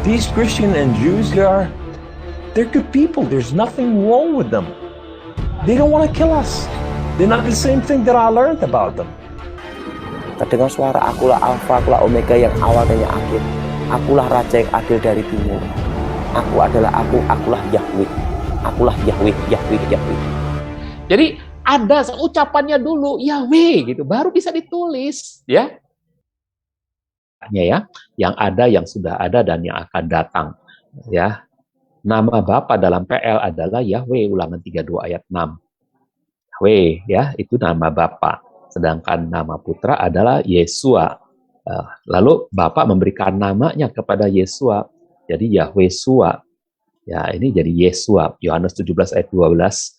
These Christian and Jews, they're good people. There's nothing wrong with them. They don't want to kill us. They're not the same thing that I learned about them. Terdengar suara, akulah Alfa, akulah Omega, yang awal dan yang akhir. Akulah Raja yang adil dari timur. Aku adalah aku, akulah Yahweh. Akulah Yahweh, Yahweh, Yahweh. Jadi ada ucapannya dulu, Yahweh, gitu, baru bisa ditulis, ya. Ya, yang ada, yang sudah ada, dan yang akan datang, ya. Nama Bapa dalam PL adalah Yahweh, Ulangan 32 ayat 6. Yahweh, ya, itu nama Bapa. Sedangkan nama Putra adalah Yesua. Lalu Bapa memberikan namanya kepada Yesua, jadi Yahweh Sua. Ya, ini jadi Yesua. Yohanes 17 ayat 12.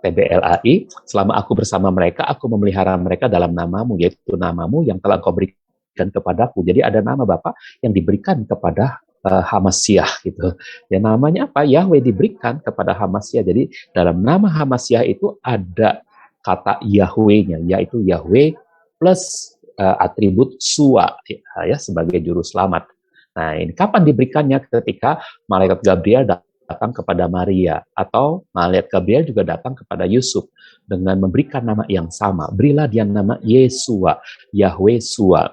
TBLAI, selama aku bersama mereka, aku memelihara mereka dalam namamu, yaitu namamu yang telah kau berikan kepadaku. Jadi ada nama Bapa yang diberikan kepada Hamasiah gitu. Ya, namanya apa? Yahweh diberikan kepada Hamasiah. Jadi dalam nama Hamasiah itu ada kata Yahweh-nya, yaitu Yahweh plus atribut Sua, ya, sebagai juru selamat. Nah, ini kapan diberikannya? Ketika malaikat Gabriel datang kepada Maria, atau malaikat Gabriel juga datang kepada Yusuf dengan memberikan nama yang sama. Berilah dia nama Yesua, Yahweh Sua.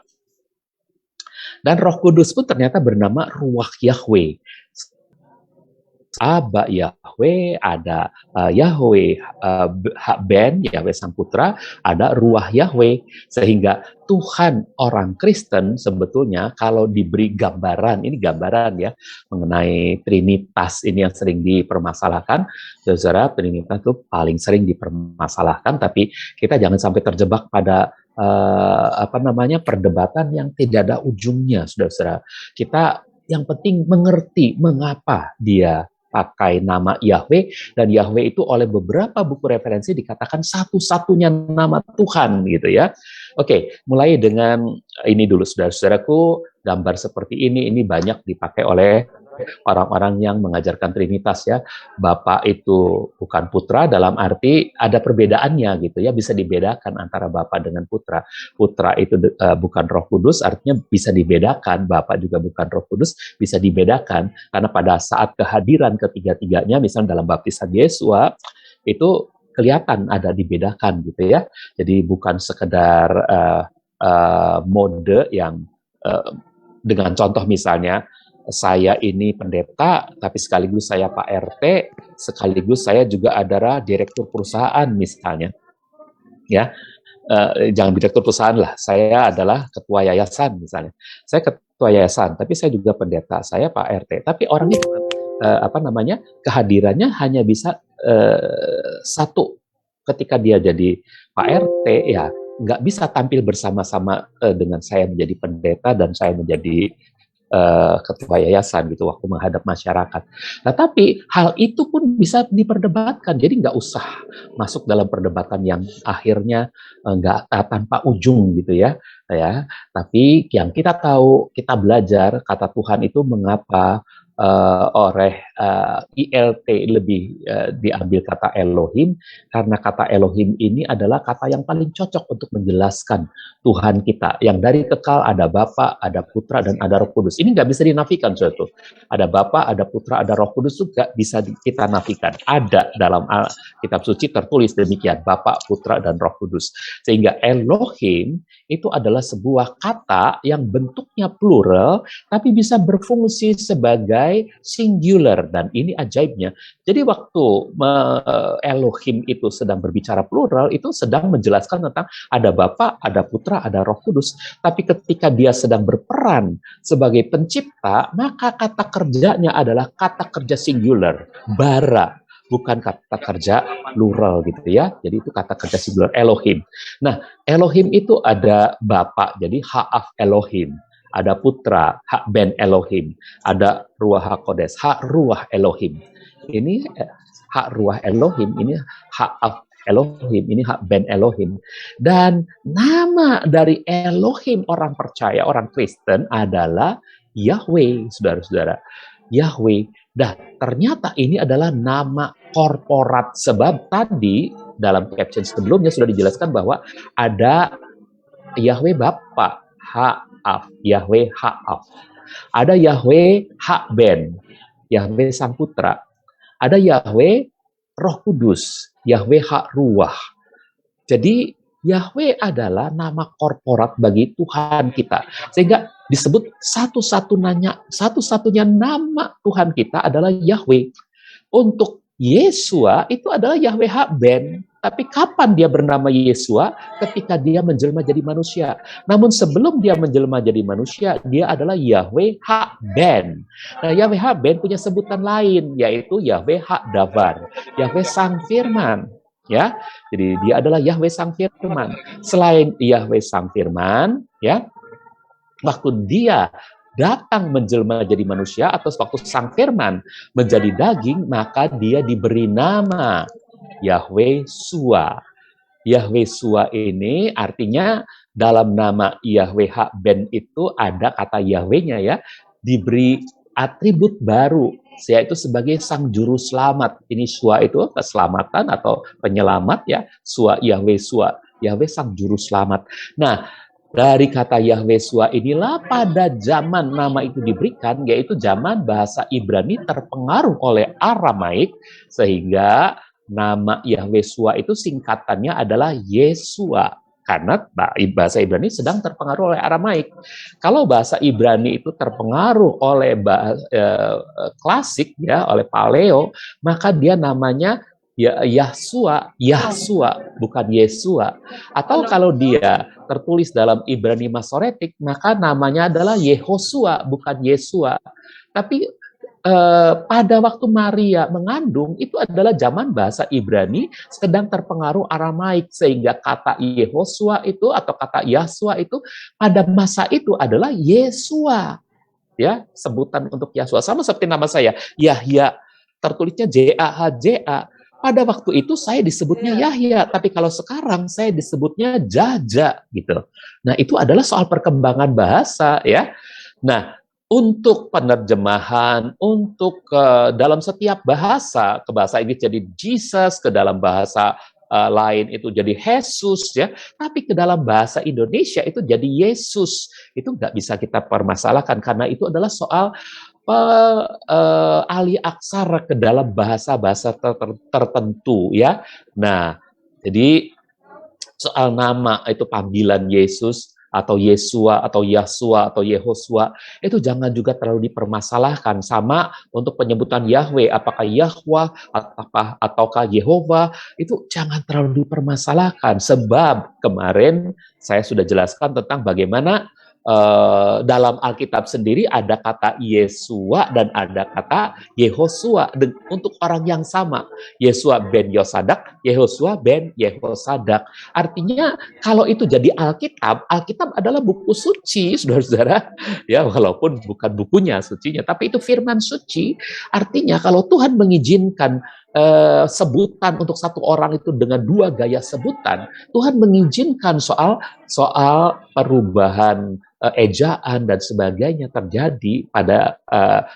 Dan Roh Kudus pun ternyata bernama Ruach Yahweh. Aba Yahweh, ada Yahweh Ben, Yahweh Sang Putra, ada Ruach Yahweh. Sehingga Tuhan orang Kristen sebetulnya kalau diberi gambaran, ini gambaran ya, mengenai Trinitas ini yang sering dipermasalahkan. Saudara, Trinitas itu paling sering dipermasalahkan, tapi kita jangan sampai terjebak pada perdebatan yang tidak ada ujungnya, saudara-saudara. Kita yang penting mengerti mengapa dia pakai nama Yahweh, dan Yahweh itu oleh beberapa buku referensi dikatakan satu-satunya nama Tuhan gitu ya. Oke, mulai dengan ini dulu, saudara-saudaraku. Gambar seperti ini banyak dipakai oleh orang-orang yang mengajarkan Trinitas ya. Bapa itu bukan Putra, dalam arti ada perbedaannya gitu ya, bisa dibedakan antara Bapa dengan Putra. Putra itu bukan Roh Kudus, artinya bisa dibedakan. Bapa juga bukan Roh Kudus, bisa dibedakan karena pada saat kehadiran ketiga-tiganya, misalnya dalam baptisan Yesua itu kelihatan ada dibedakan gitu ya. Jadi bukan sekedar mode yang dengan contoh misalnya, saya ini pendeta, tapi sekaligus saya Pak RT, sekaligus saya juga adalah direktur perusahaan misalnya. Ya, jangan direktur perusahaan lah, saya adalah ketua yayasan misalnya. Saya ketua yayasan, tapi saya juga pendeta, saya Pak RT. Tapi orang itu kehadirannya hanya bisa satu. Ketika dia jadi Pak RT, ya nggak bisa tampil bersama-sama dengan saya menjadi pendeta dan saya menjadi ketua yayasan gitu waktu menghadap masyarakat. Nah, tapi hal itu pun bisa diperdebatkan. Jadi nggak usah masuk dalam perdebatan yang akhirnya nggak tanpa ujung gitu ya. Ya, tapi yang kita tahu, kita belajar kata Tuhan itu mengapa oleh ILT lebih diambil kata Elohim, karena kata Elohim ini adalah kata yang paling cocok untuk menjelaskan Tuhan kita, yang dari kekal ada Bapa, ada Putra, dan ada Roh Kudus. Ini nggak bisa dinafikan, suatu. Ada Bapa, ada Putra, ada Roh Kudus juga bisa kita nafikan. Ada dalam kitab suci tertulis demikian, Bapa, Putra, dan Roh Kudus. Sehingga Elohim itu adalah sebuah kata yang bentuknya plural, tapi bisa berfungsi sebagai singular, dan ini ajaibnya. Jadi waktu Elohim itu sedang berbicara plural, itu sedang menjelaskan tentang ada Bapa, ada Putra, ada Roh Kudus. Tapi ketika dia sedang berperan sebagai pencipta, maka kata kerjanya adalah kata kerja singular, bara, bukan kata kerja plural gitu ya. Jadi itu kata kerja singular, Elohim. Nah, Elohim itu ada Bapa, jadi Ha'af Elohim. Ada Putra, Hak Ben Elohim. Ada Ruach HaKodes, Hak Ruach Elohim. Ini Hak Ruach Elohim, ini Hak Elohim, ini Hak Ben Elohim. Dan nama dari Elohim orang percaya, orang Kristen adalah Yahweh, saudara-saudara. Yahweh. Nah, ternyata ini adalah nama korporat, sebab tadi dalam caption sebelumnya sudah dijelaskan bahwa ada Yahweh Bapa, Ha'af, Yahweh Ha'af. Ada Yahweh Hakben, Yahweh Sang Putra. Ada Yahweh Roh Kudus, Yahweh Hak Ruah. Jadi Yahweh adalah nama korporat bagi Tuhan kita. Sehingga disebut satu-satunya nama Tuhan kita adalah Yahweh. Untuk Yesua itu adalah Yahweh Hakben. Tapi kapan dia bernama Yesua? Ketika dia menjelma jadi manusia. Namun sebelum dia menjelma jadi manusia, dia adalah Yahweh Hakben. Nah, Yahweh Hakben punya sebutan lain, yaitu Yahweh Hakdavar, Yahweh Sang Firman. Ya, jadi dia adalah Yahweh Sang Firman. Selain Yahweh Sang Firman, ya, waktu dia datang menjelma jadi manusia atau waktu Sang Firman menjadi daging, maka dia diberi nama Yahweh Shua. Yahweh Shua ini artinya dalam nama Yahweh Hakben itu ada kata Yahwehnya ya, diberi atribut baru, yaitu sebagai Sang Juru Selamat. Ini Shua itu keselamatan atau penyelamat ya, Shua, Yahweh Shua, Yahweh Sang Juru Selamat. Nah, dari kata Yahweh Shua inilah pada zaman nama itu diberikan, yaitu zaman bahasa Ibrani terpengaruh oleh Aramaik, sehingga nama Yahweh Shua itu singkatannya adalah Yesua. Karena bahasa Ibrani sedang terpengaruh oleh Aramaik. Kalau bahasa Ibrani itu terpengaruh oleh klasik ya, oleh Paleo, maka dia namanya Yahsua, bukan Yesua. Atau kalau dia tertulis dalam Ibrani Masoretik, maka namanya adalah Yehosua, bukan Yesua. Tapi pada waktu Maria mengandung, itu adalah zaman bahasa Ibrani sedang terpengaruh Aramaik, sehingga kata Yehosua itu atau kata Yahsua itu pada masa itu adalah Yesua. Ya, sebutan untuk Yahsua. Sama seperti nama saya, Yahya, tertulisnya Jahja. Pada waktu itu saya disebutnya Yahya, tapi kalau sekarang saya disebutnya Jaja gitu. Nah, itu adalah soal perkembangan bahasa ya. Nah, untuk penerjemahan, untuk dalam setiap bahasa, ke bahasa Inggris jadi Jesus, ke dalam bahasa lain itu jadi Jesus ya, tapi ke dalam bahasa Indonesia itu jadi Yesus. Itu nggak bisa kita permasalahkan karena itu adalah soal alih aksara ke dalam bahasa-bahasa tertentu ya. Nah, jadi soal nama itu panggilan Yesus atau Yesua atau Yahsua atau Yehosua itu jangan juga terlalu dipermasalahkan. Sama untuk penyebutan Yahweh, apakah Yahweh ataukah Yehova, itu jangan terlalu dipermasalahkan, sebab kemarin saya sudah jelaskan tentang bagaimana dalam Alkitab sendiri ada kata Yesua dan ada kata Yehosua untuk orang yang sama. Yesua ben Yosadak, Yehosua ben Yehosadak. Artinya kalau itu jadi Alkitab, Alkitab adalah buku suci, saudara-saudara. Ya, walaupun bukan bukunya sucinya, tapi itu firman suci. Artinya kalau Tuhan mengizinkan sebutan untuk satu orang itu dengan dua gaya sebutan, Tuhan mengizinkan soal perubahan ejaan dan sebagainya terjadi pada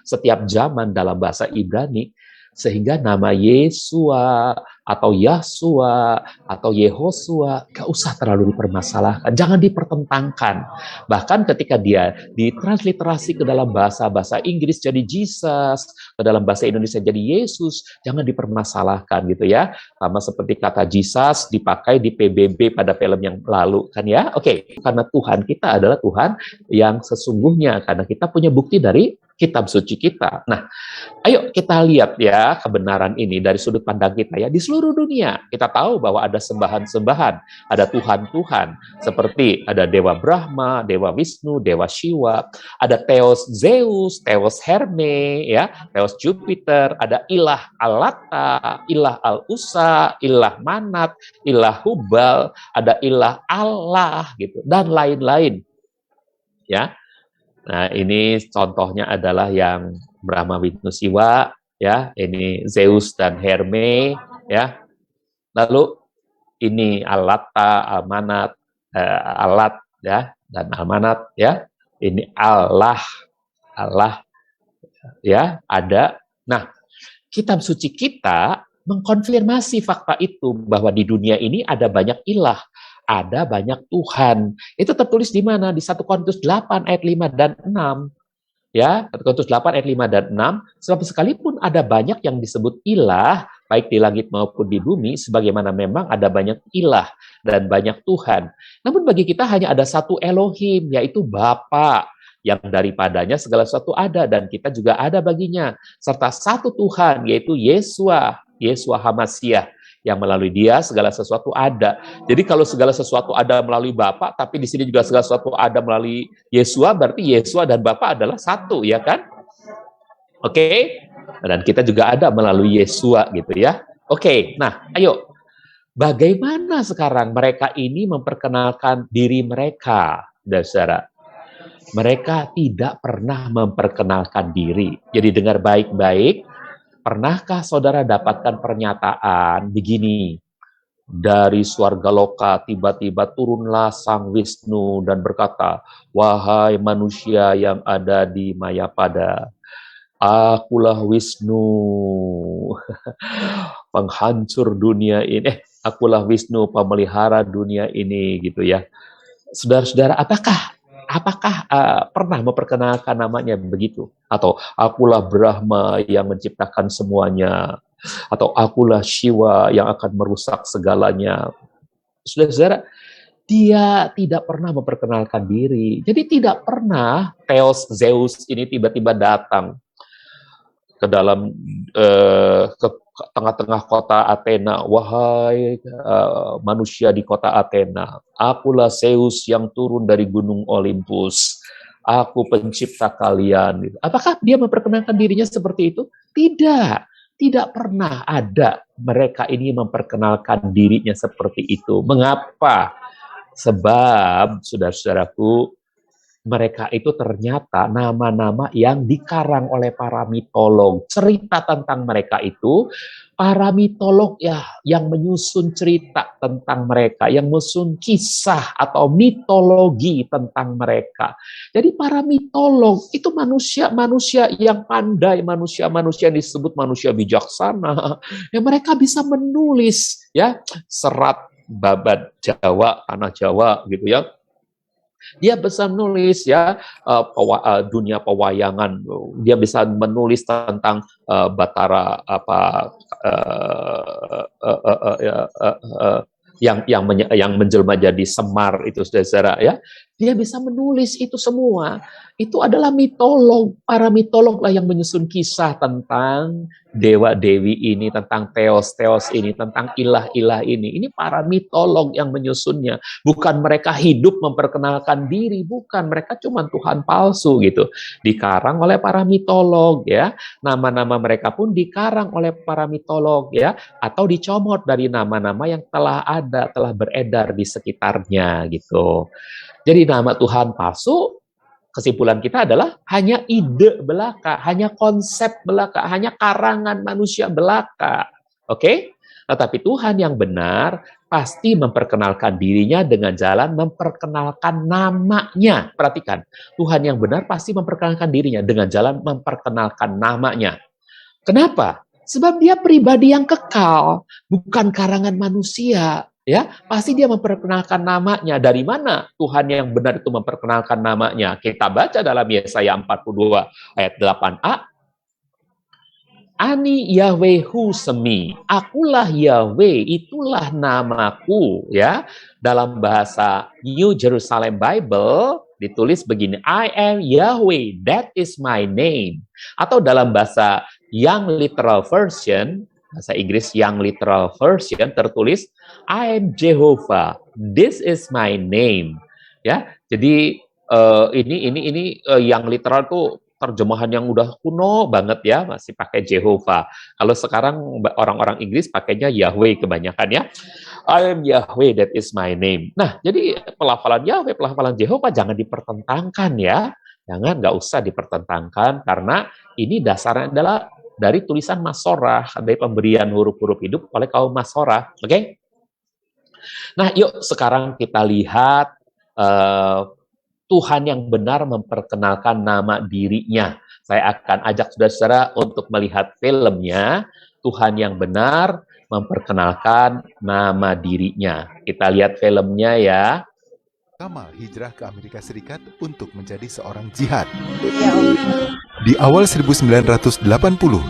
setiap zaman dalam bahasa Ibrani, sehingga nama Yesua atau Yahsua atau Yehosua gak usah terlalu dipermasalahkan, jangan dipertentangkan. Bahkan ketika dia ditransliterasi ke dalam bahasa Inggris jadi Jesus, ke dalam bahasa Indonesia jadi Yesus, jangan dipermasalahkan gitu ya. Sama seperti kata Jesus dipakai di PBB pada film yang lalu kan ya. Oke, karena Tuhan kita adalah Tuhan yang sesungguhnya, karena kita punya bukti dari kitab suci kita. Nah, ayo kita lihat ya kebenaran ini dari sudut pandang kita ya. Di seluruh dunia kita tahu bahwa ada sembahan-sembahan, ada Tuhan-Tuhan, seperti ada Dewa Brahma, Dewa Wisnu, Dewa Shiva, ada Theos Zeus, Theos Herme, ya, Theos Jupiter, ada Ilah Alata, Ilah Al-Usa, Ilah Manat, Ilah Hubal, ada Ilah Allah gitu, dan lain-lain. Ya. Nah, ini contohnya adalah yang Brahma, Wisnu, Shiva, ya, ini Zeus dan Herme, ya. Lalu ini Alata, Almanat, Alat, ya, dan Almanat, ya. Ini Allah, ya, ada. Nah, kitab suci kita mengkonfirmasi fakta itu bahwa di dunia ini ada banyak ilah, ada banyak Tuhan. Itu tertulis di mana? Di 1 Korintus 8 ayat 5 dan 6. ya, Korintus 8 ayat 5 dan 6, sebab sekalipun ada banyak yang disebut ilah, baik di langit maupun di bumi, sebagaimana memang ada banyak ilah dan banyak Tuhan. Namun bagi kita hanya ada satu Elohim, yaitu Bapa, yang daripadanya segala sesuatu ada, dan kita juga ada baginya. Serta satu Tuhan, yaitu Yesua Hamasiah, yang melalui dia segala sesuatu ada. Jadi kalau segala sesuatu ada melalui Bapa, tapi di sini juga segala sesuatu ada melalui Yesua, berarti Yesua dan Bapa adalah satu, ya kan? Oke? Dan kita juga ada melalui Yesua gitu ya. Oke, nah ayo. Bagaimana sekarang mereka ini memperkenalkan diri mereka, saudara? Mereka tidak pernah memperkenalkan diri. Jadi dengar baik-baik, pernahkah saudara dapatkan pernyataan begini, dari Swarga Loka tiba-tiba turunlah Sang Wisnu dan berkata, wahai manusia yang ada di Mayapada, akulah Wisnu, penghancur dunia ini. Akulah Wisnu, pemelihara dunia ini, gitu ya. Saudara-saudara, apakah pernah memperkenalkan namanya begitu? Atau akulah Brahma yang menciptakan semuanya, atau akulah Shiva yang akan merusak segalanya. Saudara-saudara, dia tidak pernah memperkenalkan diri. Jadi tidak pernah Theos Zeus ini tiba-tiba datang ke dalam ke tengah-tengah kota Athena. Wahai manusia di kota Athena, akulah Zeus yang turun dari gunung Olympus. Aku pencipta kalian. Apakah dia memperkenalkan dirinya seperti itu? Tidak. Tidak pernah ada mereka ini memperkenalkan dirinya seperti itu. Mengapa? Sebab, saudara-saudaraku, mereka itu ternyata nama-nama yang dikarang oleh para mitolog. Cerita tentang mereka itu, para mitolog ya yang menyusun cerita tentang mereka, yang menyusun kisah atau mitologi tentang mereka. Jadi para mitolog itu manusia-manusia yang pandai, manusia-manusia yang disebut manusia bijaksana, yang mereka bisa menulis ya serat babat Jawa, tanah Jawa gitu ya. Dia bisa menulis ya dunia pewayangan. Dia bisa menulis tentang Batara apa yang menjelma jadi Semar itu, saudara ya. Dia bisa menulis itu semua. Itu adalah mitolog. Para mitolog lah yang menyusun kisah tentang dewa-dewi ini, tentang teos-teos ini, tentang ilah-ilah ini. Ini para mitolog yang menyusunnya. Bukan mereka hidup memperkenalkan diri, bukan. Mereka cuma Tuhan palsu gitu. Dikarang oleh para mitolog ya. Nama-nama mereka pun dikarang oleh para mitolog ya, atau dicomot dari nama-nama yang telah ada, telah beredar di sekitarnya gitu. Jadi nama Tuhan palsu, kesimpulan kita adalah hanya ide belaka, hanya konsep belaka, hanya karangan manusia belaka. Oke? Tetapi Tuhan yang benar pasti memperkenalkan dirinya dengan jalan memperkenalkan namanya. Perhatikan, Tuhan yang benar pasti memperkenalkan dirinya dengan jalan memperkenalkan namanya. Kenapa? Sebab dia pribadi yang kekal, bukan karangan manusia. Ya, pasti dia memperkenalkan namanya. Dari mana Tuhan yang benar itu memperkenalkan namanya? Kita baca dalam Yesaya 42 ayat 8a. Ani Yahwehu semi, akulah Yahweh, itulah namaku. Ya, dalam bahasa New Jerusalem Bible ditulis begini, I am Yahweh, that is my name. Atau dalam bahasa Young Literal Version, bahasa Inggris Young Literal Version tertulis, I am Jehovah, this is my name. Ya, jadi ini yang literal tuh terjemahan yang udah kuno banget ya, masih pakai Jehovah. Kalau sekarang orang-orang Inggris pakainya Yahweh kebanyakan ya. I am Yahweh, that is my name. Nah, jadi pelafalan Yahweh, pelafalan Jehovah jangan dipertentangkan ya. Jangan, nggak usah dipertentangkan, karena ini dasarnya adalah dari tulisan Masorah, dari pemberian huruf-huruf hidup oleh kaum Masorah. Oke? Nah, yuk sekarang kita lihat Tuhan yang benar memperkenalkan nama dirinya. Saya akan ajak saudara-saudara untuk melihat filmnya, Tuhan yang benar memperkenalkan nama dirinya. Kita lihat filmnya ya. Kamal hijrah ke Amerika Serikat untuk menjadi seorang jihad. Di awal 1980,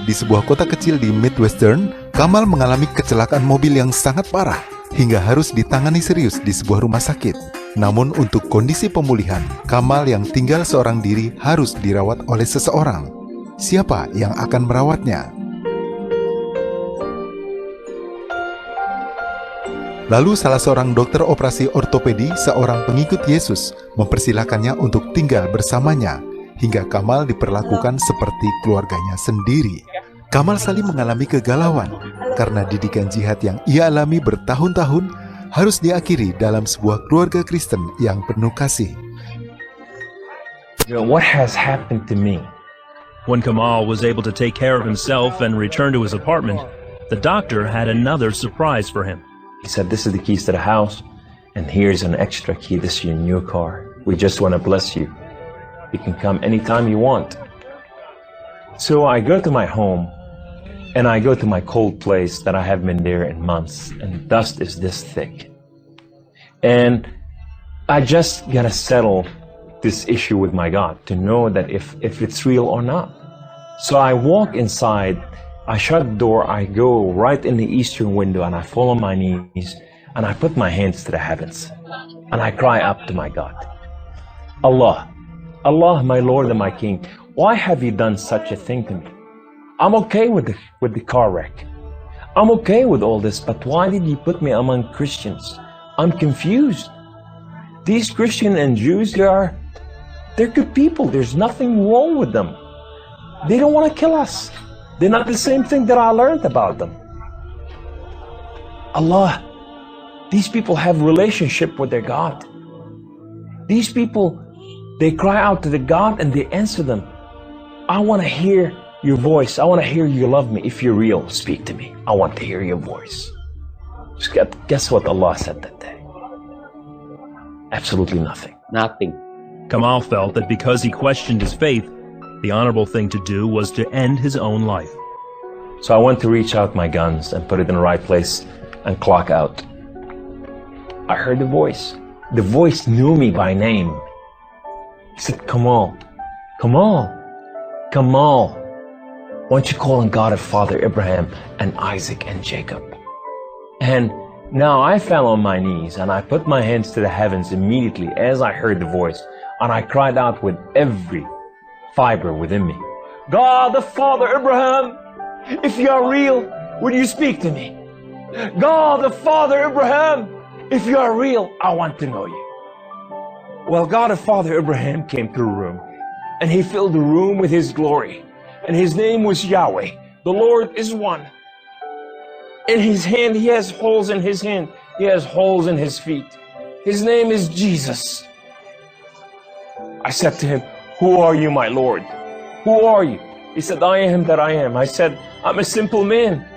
di sebuah kota kecil di Midwestern, Kamal mengalami kecelakaan mobil yang sangat parah hingga harus ditangani serius di sebuah rumah sakit. Namun untuk kondisi pemulihan, Kamal yang tinggal seorang diri harus dirawat oleh seseorang. Siapa yang akan merawatnya? Lalu salah seorang dokter operasi ortopedi, seorang pengikut Yesus, mempersilahkannya untuk tinggal bersamanya, hingga Kamal diperlakukan seperti keluarganya sendiri. Kamal Salim mengalami kegalauan, karena didikan jihad yang ia alami bertahun-tahun harus diakhiri dalam sebuah keluarga Kristen yang penuh kasih. What has happened to me? When Kamal was able to take care of himself and return to his apartment, the doctor had another surprise for him. He said, this is the keys to the house, and here's an extra key. This is your new car. We just want to bless you. You can come anytime you want. So I go to my home, and I go to my cold place that I haven't been there in months, and dust is this thick. And I just gotta settle this issue with my God to know that if it's real or not. So I walk inside, I shut the door, I go right in the eastern window, and I fall on my knees, and I put my hands to the heavens, and I cry up to my God. Allah, Allah, my Lord and my King, why have you done such a thing to me? I'm okay with the car wreck. I'm okay with all this, but why did you put me among Christians? I'm confused. These Christians and Jews, they're good people. There's nothing wrong with them. They don't want to kill us. They're not the same thing that I learned about them. Allah, these people have relationship with their God. These people, they cry out to the God and they answer them. I want to hear your voice. I want to hear you love me. If you're real, speak to me. I want to hear your voice. Guess what Allah said that day? Absolutely nothing. Nothing. Kamal felt that because he questioned his faith, the honorable thing to do was to end his own life. So I went to reach out my guns and put it in the right place and clock out. I heard the voice. The voice knew me by name. He said, Kamal, Kamal, Kamal, why don't you call on God of Father Abraham and Isaac and Jacob? And now I fell on my knees and I put my hands to the heavens immediately as I heard the voice, and I cried out with every fiber within me, God the Father Abraham, if you are real, would you speak to me? God the Father Abraham, if you are real, I want to know you. Well, God the Father Abraham came to the room, and he filled the room with his glory, and his name was Yahweh. The Lord is one. In his hand, he has holes in his hand. He has holes in his feet. His name is Jesus. I said to him, who are you, my Lord? Who are you? He said, I am that I am. I said, I'm a simple man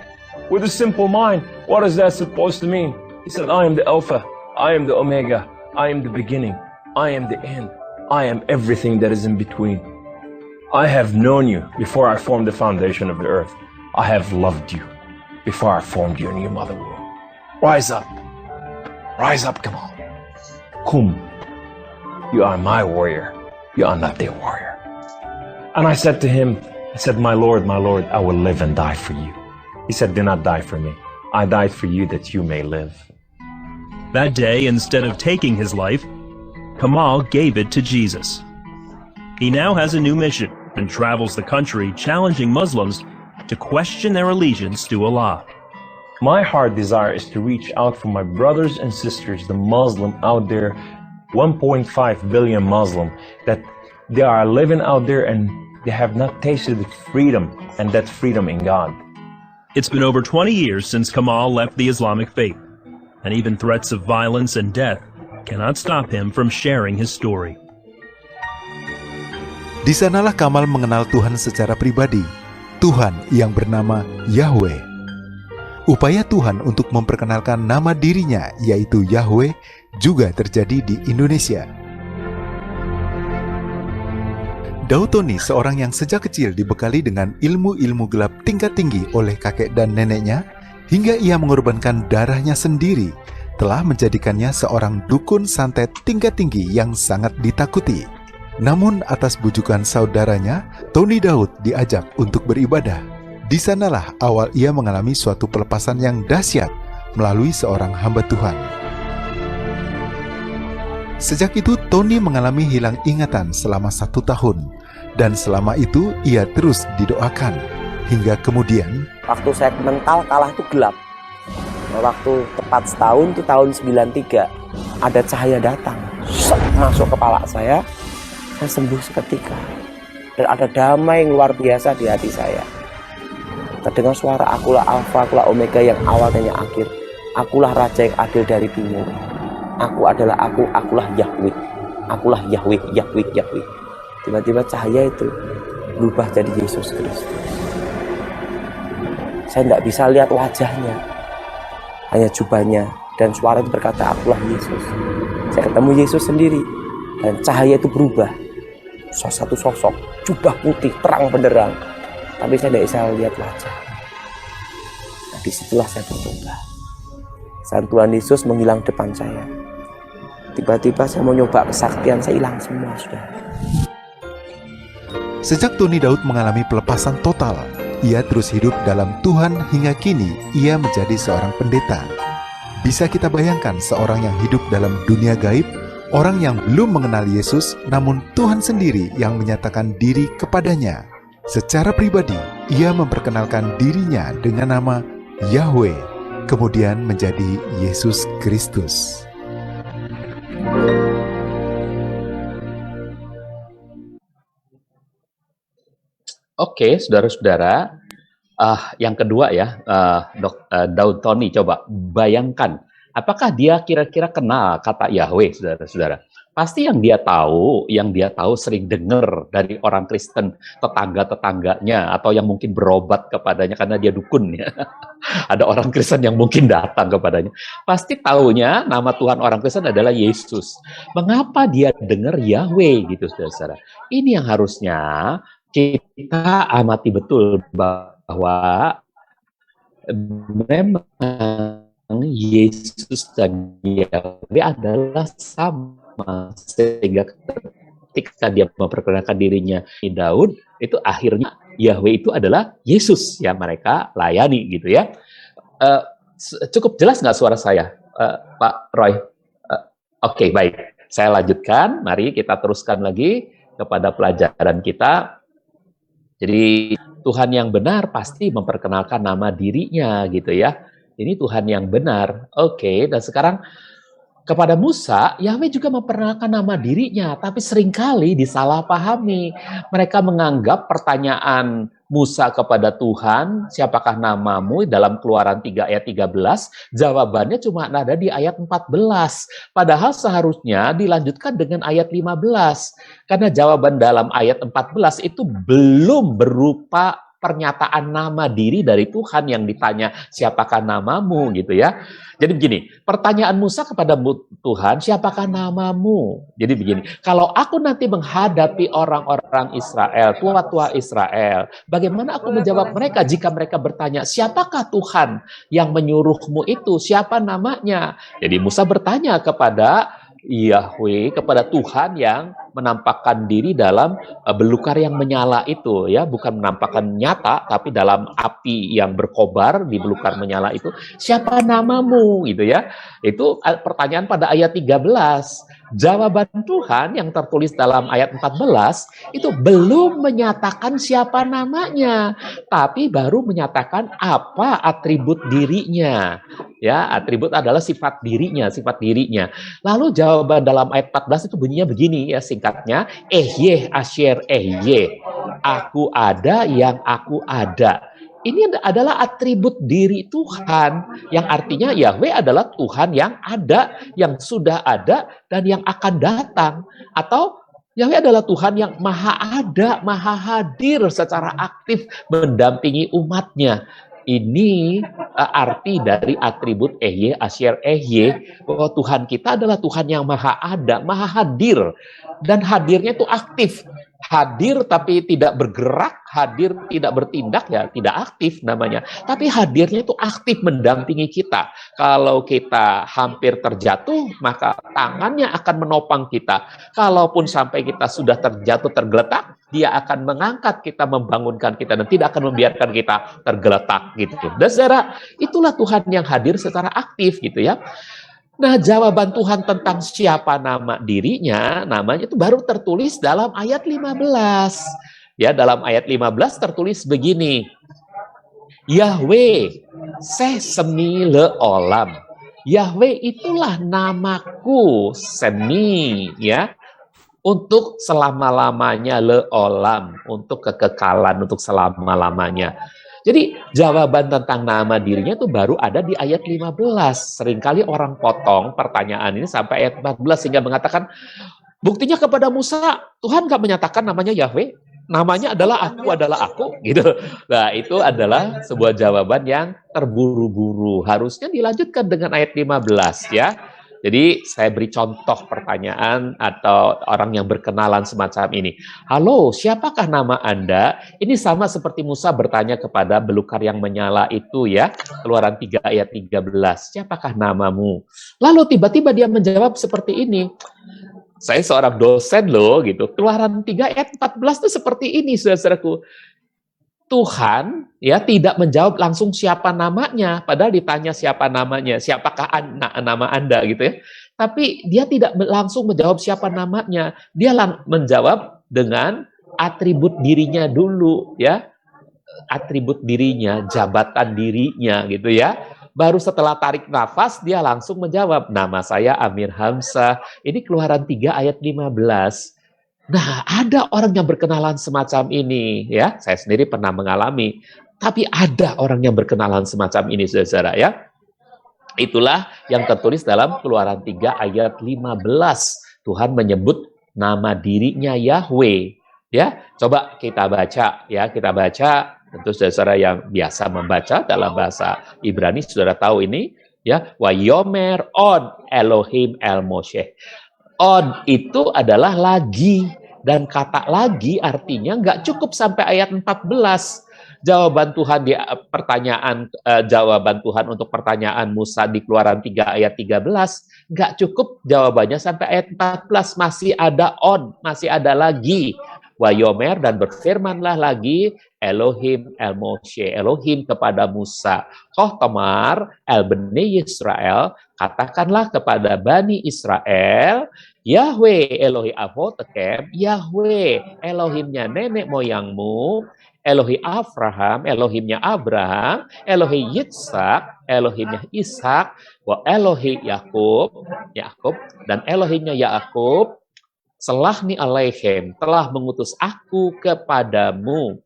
with a simple mind. What is that supposed to mean? He said, I am the Alpha. I am the Omega. I am the beginning. I am the end. I am everything that is in between. I have known you before I formed the foundation of the earth. I have loved you before I formed you in your mother womb. Rise up. Rise up, come on. Kum. You are my warrior. You are not their warrior. And I said to him, I said, my Lord, I will live and die for you. He said, do not die for me. I died for you that you may live. That day, instead of taking his life, Kamal gave it to Jesus. He now has a new mission and travels the country challenging Muslims to question their allegiance to Allah. My heart desire is to reach out for my brothers and sisters, the Muslim out there, 1.5 billion Muslim, that they are living out there and they have not tasted freedom, and that freedom in God. It's been over 20 years since Kamal left the Islamic faith, and even threats of violence and death cannot stop him from sharing his story. Di sanalah Kamal mengenal Tuhan secara pribadi, Tuhan yang bernama Yahweh. Upaya Tuhan untuk memperkenalkan nama dirinya, yaitu Yahweh, juga terjadi di Indonesia. Dautoni, seorang yang sejak kecil dibekali dengan ilmu-ilmu gelap tingkat tinggi oleh kakek dan neneknya, hingga ia mengorbankan darahnya sendiri, telah menjadikannya seorang dukun santet tingkat tinggi yang sangat ditakuti. Namun atas bujukan saudaranya, Tony Daud diajak untuk beribadah. Di sanalah awal ia mengalami suatu pelepasan yang dahsyat melalui seorang hamba Tuhan. Sejak itu, Tony mengalami hilang ingatan selama 1 tahun. Dan selama itu, ia terus didoakan. Hingga kemudian, waktu saya mental kalah itu gelap. Waktu tepat setahun itu tahun 93, ada cahaya datang, masuk kepala saya sembuh seketika. Dan ada damai yang luar biasa di hati saya. Terdengar suara, akulah Alfa, akulah Omega yang awal dan yang akhir. Akulah Raja yang adil dari timur. Aku adalah akulah Yahweh. Akulah Yahweh, Yahweh, Yahweh. Tiba-tiba cahaya itu berubah jadi Yesus Kristus. Saya tidak bisa lihat wajahnya, hanya jubahnya, dan suara itu berkata, akulah Yesus. Saya ketemu Yesus sendiri, dan cahaya itu berubah. Satu sosok, jubah putih, terang benderang. Tapi saya tidak bisa lihat wajah. Nah, disitulah saya bertobat. Saat Tuhan Yesus menghilang depan saya, tiba-tiba saya mau nyoba kesaktian, saya hilang semua, sudah. Sejak Tony Daud mengalami pelepasan total, ia terus hidup dalam Tuhan hingga kini ia menjadi seorang pendeta. Bisa kita bayangkan seorang yang hidup dalam dunia gaib, orang yang belum mengenal Yesus, namun Tuhan sendiri yang menyatakan diri kepadanya. Secara pribadi, ia memperkenalkan dirinya dengan nama Yahweh, kemudian menjadi Yesus Kristus. Oke, saudara-saudara, yang kedua ya, Daud Tony, coba bayangkan, apakah dia kira-kira kenal kata Yahweh, saudara-saudara? Pasti yang dia tahu sering dengar dari orang Kristen, tetangga-tetangganya, atau yang mungkin berobat kepadanya karena dia dukun ya. Ada orang Kristen yang mungkin datang kepadanya. Pasti taunya nama Tuhan orang Kristen adalah Yesus. Mengapa dia dengar Yahweh gitu, saudara-saudara? Ini yang harusnya kita amati betul bahwa memang Yesus dan Yahweh adalah sama, sehingga ketika dia memperkenalkan dirinya di Daud, itu akhirnya Yahweh itu adalah Yesus yang mereka layani gitu ya. Cukup jelas nggak suara saya, Pak Roy? Oke, baik. Saya lanjutkan, mari kita teruskan lagi kepada pelajaran kita. Jadi Tuhan yang benar pasti memperkenalkan nama dirinya gitu ya. Ini Tuhan yang benar. Oke, dan sekarang kepada Musa, Yahweh juga memperkenalkan nama dirinya, tapi seringkali disalahpahami. Mereka menganggap pertanyaan Musa kepada Tuhan, siapakah namamu, dalam Keluaran 3 ayat 13, jawabannya cuma ada di ayat 14. Padahal seharusnya dilanjutkan dengan ayat 15. Karena jawaban dalam ayat 14 itu belum berupa pernyataan nama diri dari Tuhan yang ditanya, siapakah namamu gitu ya. Jadi begini, pertanyaan Musa kepada Tuhan, siapakah namamu? Jadi begini, kalau aku nanti menghadapi orang-orang Israel, tua-tua Israel, bagaimana aku menjawab mereka jika mereka bertanya, siapakah Tuhan yang menyuruhmu itu? Siapa namanya? Jadi Musa bertanya kepada Yahweh, kepada Tuhan yang menampakkan diri dalam belukar yang menyala itu ya, bukan menampakkan nyata tapi dalam api yang berkobar di belukar menyala itu, siapa namamu gitu ya. Itu pertanyaan pada ayat 13. Jawaban Tuhan yang tertulis dalam ayat 14 itu belum menyatakan siapa namanya, tapi baru menyatakan apa atribut dirinya. Ya, atribut adalah sifat dirinya, sifat dirinya. Lalu jawaban dalam ayat 14 itu bunyinya begini ya, singkatnya, Ehyeh Asher Ehyeh. Aku ada yang aku ada. Ini adalah atribut diri Tuhan, yang artinya Yahweh adalah Tuhan yang ada, yang sudah ada, dan yang akan datang. Atau Yahweh adalah Tuhan yang maha ada, maha hadir secara aktif mendampingi umatnya. Ini arti dari atribut Ehyeh Asher Ehyeh, bahwa Tuhan kita adalah Tuhan yang maha ada, maha hadir, dan hadirnya itu aktif. Hadir tapi tidak bergerak, hadir tidak bertindak, ya tidak aktif namanya. Tapi hadirnya itu aktif mendampingi kita. Kalau kita hampir terjatuh, maka tangannya akan menopang kita. Kalaupun sampai kita sudah terjatuh, tergeletak, dia akan mengangkat kita, membangunkan kita, dan tidak akan membiarkan kita tergeletak gitu. Dan saudara, itulah Tuhan yang hadir secara aktif gitu ya. Nah, jawaban Tuhan tentang siapa nama dirinya, namanya itu baru tertulis dalam ayat 15. Ya, dalam ayat 15 tertulis begini. Yahweh, sesemi leolam. Yahweh itulah namaku, semi, ya. Untuk selama-lamanya, leolam, untuk kekekalan, untuk selama-lamanya. Jadi jawaban tentang nama dirinya itu baru ada di ayat 15. Seringkali orang potong pertanyaan ini sampai ayat 14 sehingga mengatakan, buktinya kepada Musa, Tuhan nggak menyatakan namanya Yahweh, namanya adalah aku, gitu. Nah, itu adalah sebuah jawaban yang terburu-buru. Harusnya dilanjutkan dengan ayat 15 ya. Jadi saya beri contoh pertanyaan atau orang yang berkenalan semacam ini. Halo, siapakah nama Anda? Ini sama seperti Musa bertanya kepada belukar yang menyala itu ya. Keluaran 3 ayat 13. Siapakah namamu? Lalu tiba-tiba dia menjawab seperti ini. Saya seorang dosen loh gitu. Keluaran 3 ayat 14 itu seperti ini, saudaraku. Tuhan ya tidak menjawab langsung siapa namanya, padahal ditanya siapa namanya, siapakah nama Anda gitu ya. Tapi dia tidak langsung menjawab siapa namanya, dia menjawab dengan atribut dirinya dulu ya, atribut dirinya, jabatan dirinya gitu ya. Baru setelah tarik nafas dia langsung menjawab, nama saya Amir Hamzah. Ini Keluaran 3 ayat 15. Nah, ada orang yang berkenalan semacam ini, ya. Saya sendiri pernah mengalami. Tapi ada orang yang berkenalan semacam ini, saudara, ya. Itulah yang tertulis dalam Keluaran 3 ayat 15. Tuhan menyebut nama dirinya Yahweh. Ya, coba kita baca, ya. Kita baca, tentu saudara yang biasa membaca dalam bahasa Ibrani, saudara tahu ini, ya. Wayomer on Elohim El Moshe. On itu adalah lagi, dan kata lagi artinya nggak cukup sampai ayat 14. Jawaban Tuhan di jawaban Tuhan untuk pertanyaan Musa di Keluaran 3 ayat 13 nggak cukup jawabannya sampai ayat 14, masih ada on, masih ada lagi. Wayomer, dan berfirmanlah lagi Elohim El Moshe, Elohim kepada Musa. Tamar El Bani Israel, katakanlah kepada Bani Israel, Yahweh Elohi Avotekem, Yahweh Elohimnya nenek moyangmu, Elohi Abraham, Elohimnya Abraham, Elohi Yitzhak, Elohimnya Ishak, wa Elohi Yakub, dan Elohimnya Yakub, Selahni alaihim, telah mengutus aku kepadamu.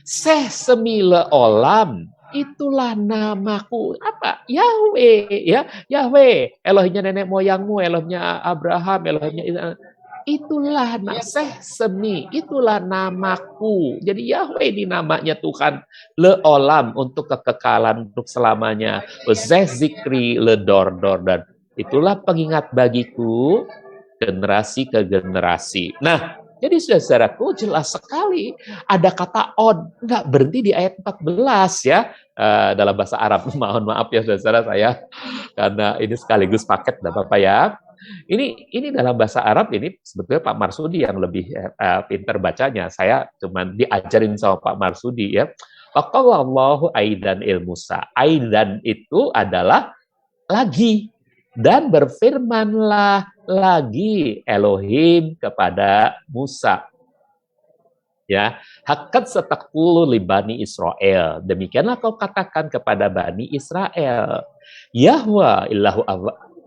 Sesemi leolam, itulah namaku. Apa? Yahweh, ya. Yahweh, Elohimnya nenek moyangmu, Elohimnya Abraham, Elohimnya Ishak. Itulah semi, itulah namaku. Jadi Yahweh ini namanya Tuhan leolam, untuk kekekalan, untuk selamanya. Zikri ledor-dor, dan itulah pengingat bagiku generasi ke generasi. Nah, jadi saudaraku jelas sekali ada kata on, nggak berhenti di ayat 14 ya. Dalam bahasa Arab, mohon maaf ya saudara saya, karena ini sekaligus paket Bapak ya. Ini dalam bahasa Arab ini sebetulnya Pak Marsudi yang lebih pintar bacanya. Saya cuma diajarin sama Pak Marsudi ya. Waqallahu aidan il Musa. Aidan itu adalah lagi. Dan berfirmanlah lagi Elohim kepada Musa. Ya, hakat setakulu li Bani Israel. Demikianlah kau katakan kepada Bani Israel. Yahwa illahu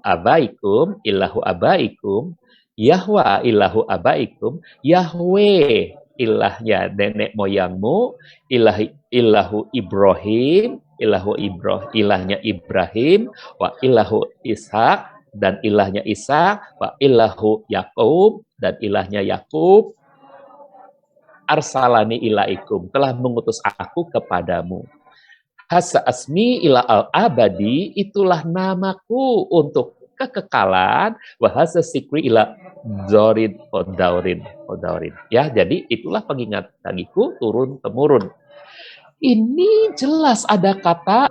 abaikum, illahu abaikum, Yahwa illahu abaikum, Yahweh ilahnya nenek moyangmu, illahu Ibrahim, ilahnya Ibrahim, wa ilahu Ishak, dan ilahnya Ishak, wa ilahu Yakub, dan ilahnya Yakub. Arsalani ilaikum, telah mengutus aku kepadamu. Hasa asmi ila al abadi, itulah namaku untuk kekekalan, bahasa sikri ila Zorin Odaurin. Ya, jadi itulah pengingat bagiku turun temurun. Ini jelas ada kata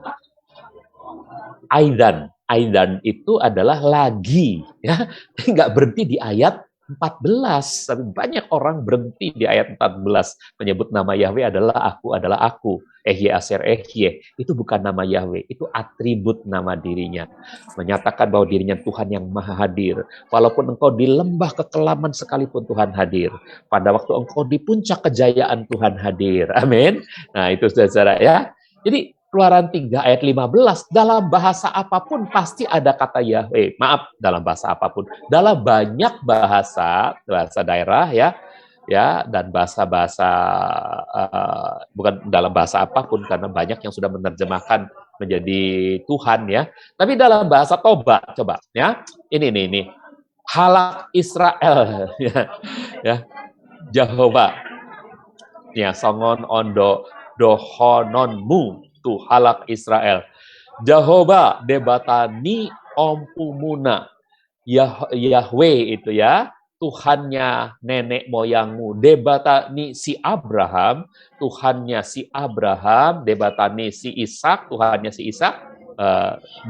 aidan. Aidan itu adalah lagi, ya, nggak berhenti di ayat 14. Tapi banyak orang berhenti di ayat 14 menyebut nama Yahweh adalah aku. Ehye aser ehye. Itu bukan nama Yahweh, itu atribut nama dirinya. Menyatakan bahwa dirinya Tuhan yang maha hadir. Walaupun engkau di lembah kekelaman sekalipun Tuhan hadir. Pada waktu engkau di puncak kejayaan Tuhan hadir. Amin. Nah, itu saudara ya. Jadi Keluaran 3 ayat 15, dalam bahasa apapun pasti ada kata Yahweh. Maaf, dalam bahasa apapun. Dalam banyak bahasa daerah ya, dan bahasa-bahasa bukan dalam bahasa apapun karena banyak yang sudah menerjemahkan menjadi Tuhan ya. Tapi dalam bahasa Toba, coba ya. Ini. Halak Israel ya. Jehovah. Ya, songon ondo dohononmu tu halak Israel. Jehovah debatani ompumuna. Yahweh itu ya, Tuhannya nenek moyangmu. Debatani si Abraham, Tuhannya si Abraham. Debatani si Ishak, Tuhannya si Ishak.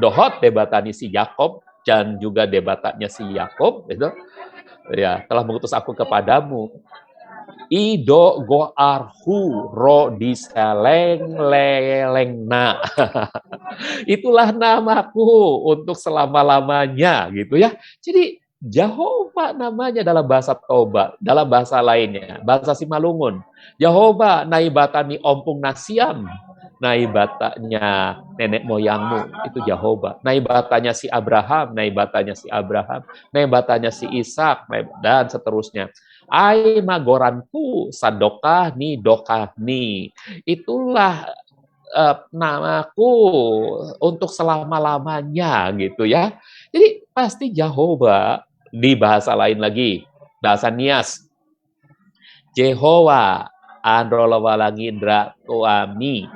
Dohot debatani si Yakob, dan juga debatanya si Yakob. Itu ya, telah mengutus aku kepadamu. Ido goarhu ro diseleng lelengna. Itulah namaku untuk selama-lamanya gitu ya. Jadi Jehovah namanya dalam bahasa Toba, dalam bahasa lainnya, bahasa Simalungun. Jehovah naibatani ompung nasiam. Naibatanya nenek moyangmu, itu Jehovah. Naibatanya si Abraham, naibatanya si Ishak, dan seterusnya. Ai magoranku sadokah ni. Itulah namaku untuk selama-lamanya gitu ya. Jadi pasti Jehovah. Di bahasa lain lagi, bahasa Nias. Jehovah andro lawalangi indra tuami.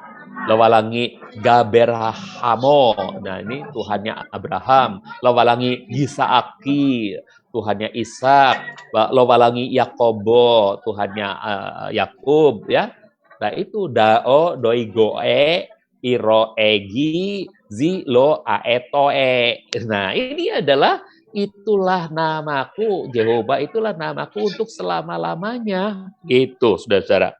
Lawalangi Gaberahamo. Nah, ini Tuhannya Abraham. Lawalangi Yisaaki, Tuhannya Ishak. Lawalangi Yakobo, Tuhannya Yakub ya. Nah, itu dao doigoe iro egi zilo aetoe. Nah, ini adalah itulah namaku, Jehovah itulah namaku untuk selama-lamanya. Gitu, saudara-saudara.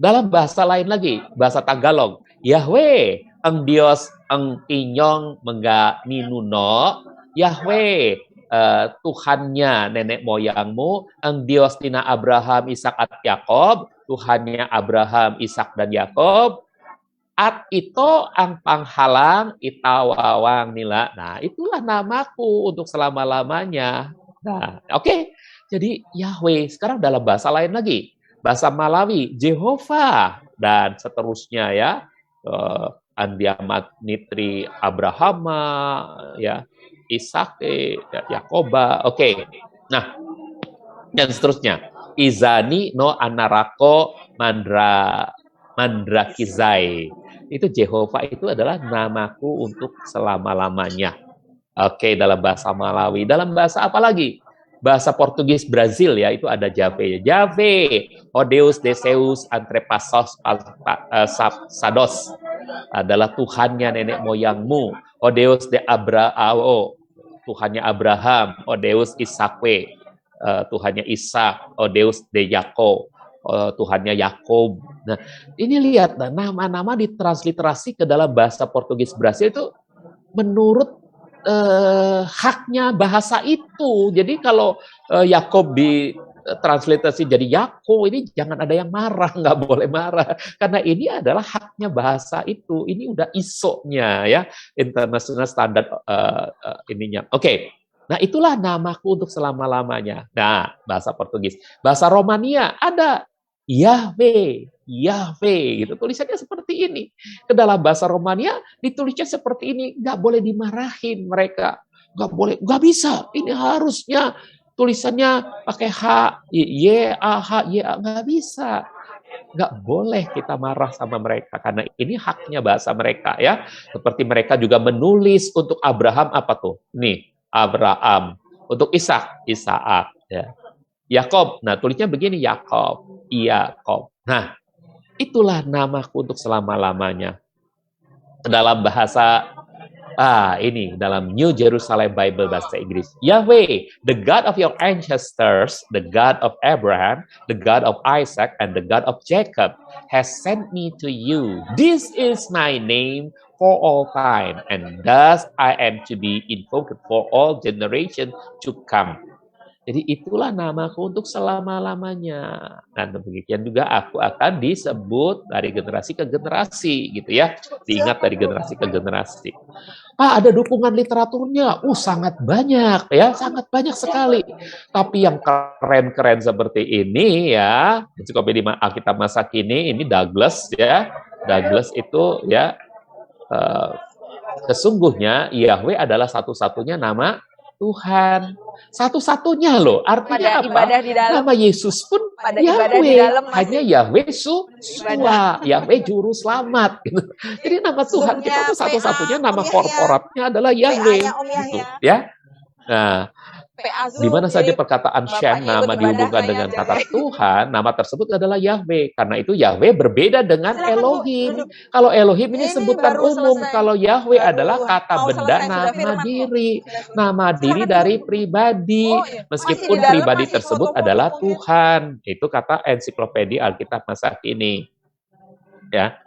Dalam bahasa lain lagi, bahasa Tagalog, Yahweh, ang Dios, ang inyong mengga ninuno, Yahweh, Tuhannya nenek moyangmu, ang Dios tina Abraham, Ishak, at Yakob, Tuhannya Abraham, Ishak, dan Yakob, at ito ang panghalang itawawang nila. Nah, itulah namaku untuk selama-lamanya. Nah, oke. Jadi Yahweh, sekarang dalam bahasa lain lagi. Bahasa Malawi, Jehovah, dan seterusnya ya. Andiamat Nitri Abraham, ya, Ishak, Yakoba. Oke. Nah, dan seterusnya. Izani no anarako mandrakizai. Itu Jehovah itu adalah namaku untuk selama-lamanya. Oke, dalam bahasa Malawi. Dalam bahasa apa lagi? Bahasa Portugis Brazil ya, itu ada Jave. Jave, O Deus de seus antepassos sados, adalah Tuhannya nenek moyangmu. O Deus de Abraham, Tuhannya Abraham. O Deus Isakwe, Tuhannya Ishak. O Deus de Yakob, Tuhannya Yakob. Nah, ini lihat, nah, nama-nama ditransliterasi ke dalam bahasa Portugis Brazil itu menurut haknya bahasa itu. Jadi kalau Yakob ditransliterasi jadi Yako, ini jangan ada yang marah, nggak boleh marah. Karena ini adalah haknya bahasa itu. Ini udah ISO-nya ya, International Standard ininya. Oke. Nah, itulah namaku untuk selama-lamanya. Nah, bahasa Portugis. Bahasa Romania ada Yahweh, gitu. Tulisannya seperti ini. Ke dalam bahasa Romania ditulisnya seperti ini. Nggak boleh dimarahin mereka. Nggak boleh, nggak bisa. Ini harusnya tulisannya pakai H, Y-A, nggak bisa. Nggak boleh kita marah sama mereka. Karena ini haknya bahasa mereka ya. Seperti mereka juga menulis untuk Abraham apa tuh? Nih, Abraham. Untuk Ishak, Isaak. Ya. Yakob, nah tulisnya begini, Yakob, Yakob. Nah, itulah namaku untuk selama-lamanya. Dalam bahasa ini dalam New Jerusalem Bible bahasa Inggris. Yahweh, the God of your ancestors, the God of Abraham, the God of Isaac, and the God of Jacob has sent me to you. This is my name for all time, and thus I am to be invoked for all generations to come. Jadi itulah namaku untuk selama-lamanya. Dan demikian juga aku akan disebut dari generasi ke generasi, gitu ya. Diingat dari generasi ke generasi. Ada dukungan literaturnya. Sangat banyak ya, sangat banyak sekali. Tapi yang keren-keren seperti ini ya, Ensiklopedia Alkitab masa kini ini Douglas ya. Douglas itu ya sesungguhnya Yahweh adalah satu-satunya nama Tuhan. Satu-satunya loh. Artinya apa? Ibadah di dalam. Nama Yesus pun Yahweh. Hanya Yahweh Susua. Yahweh Juru Selamat. Gitu. Jadi nama Tuhan kita itu satu-satunya nama korporatnya adalah Yahweh. Gitu, ya. Nah, di mana saja perkataan Shem, nama dihubungkan dengan kata Tuhan, nama tersebut adalah Yahweh. Karena itu Yahweh berbeda dengan Elohim. Kalau Elohim ini sebutan umum, kalau Yahweh adalah kata benda nama diri. Nama diri dari pribadi. Meskipun pribadi tersebut adalah Tuhan. Itu kata Ensiklopedia Alkitab masa kini. Ya.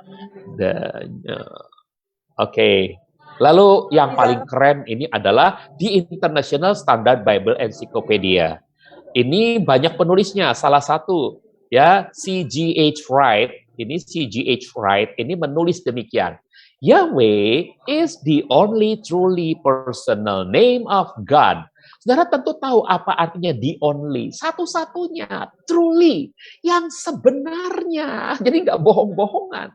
Oke. Lalu yang paling keren ini adalah di International Standard Bible Encyclopedia. Ini banyak penulisnya, salah satu ya C.G.H. Wright. Ini C.G.H. Wright ini menulis demikian. Yahweh is the only truly personal name of God. Saudara tentu tahu apa artinya the only, satu-satunya, truly, yang sebenarnya. Jadi nggak bohong-bohongan.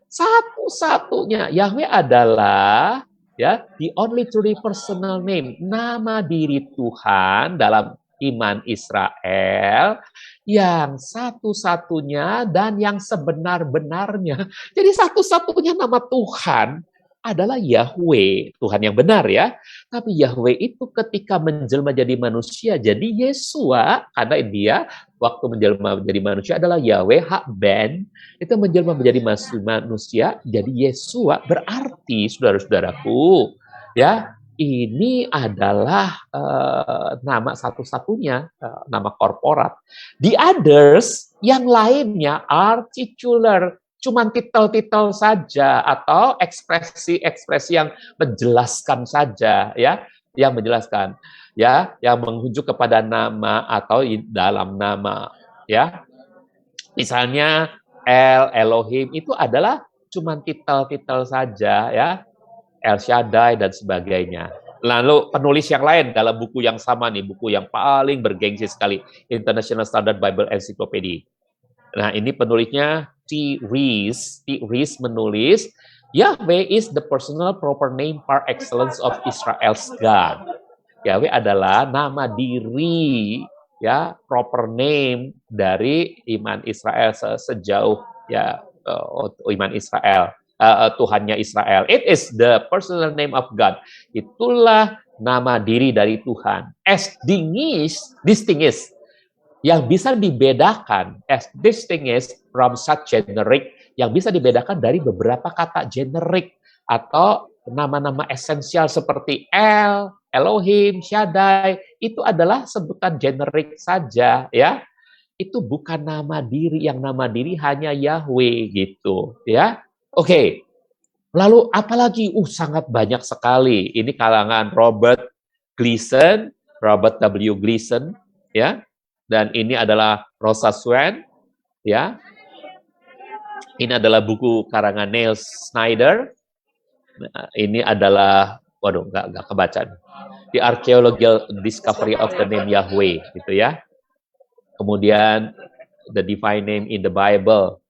Satu-satunya Yahweh adalah ya the only truly personal name, nama diri Tuhan dalam iman Israel yang satu-satunya dan yang sebenar-benarnya. Jadi satu-satunya nama Tuhan adalah Yahweh, Tuhan yang benar ya. Tapi Yahweh itu ketika menjelma jadi manusia, jadi Yesua, karena dia waktu menjelma menjadi manusia adalah Yahweh Ben, itu menjelma menjadi manusia, jadi Yesua, berarti saudara-saudaraku, ya ini adalah nama satu-satunya, nama korporat. The others, yang lainnya are titular, cuman titel-titel saja atau ekspresi-ekspresi yang menjelaskan saja ya, yang menjelaskan ya, yang menunjuk kepada nama atau dalam nama ya. Misalnya Elohim itu adalah cuman titel-titel saja ya. El Shaddai dan sebagainya. Lalu penulis yang lain dalam buku yang sama nih, buku yang paling bergengsi sekali, International Standard Bible Encyclopedia. Nah, ini penulisnya T. Rees. T. Rees menulis, Yahweh is the personal proper name par excellence of Israel's God. Yahweh adalah nama diri, ya, proper name dari iman Israel sejauh ya iman Israel, Tuhannya Israel. It is the personal name of God. Itulah nama diri dari Tuhan. As distinguished, yang bisa dibedakan, as distinguished from such generic, yang bisa dibedakan dari beberapa kata generik atau nama-nama esensial seperti Elohim, Shaddai, itu adalah sebutan generik saja, ya. Itu bukan nama diri, yang nama diri hanya Yahweh gitu, ya. Oke. Lalu apalagi? Sangat banyak sekali. Ini kalangan Robert W. Gleason, ya. Dan ini adalah Rosa Swan, ya. Ini adalah buku karangan Neil Snyder. Nah, ini adalah, waduh, nggak kebaca. The Archaeological Discovery of the Name Yahweh, gitu ya. Kemudian The Divine Name in the Bible,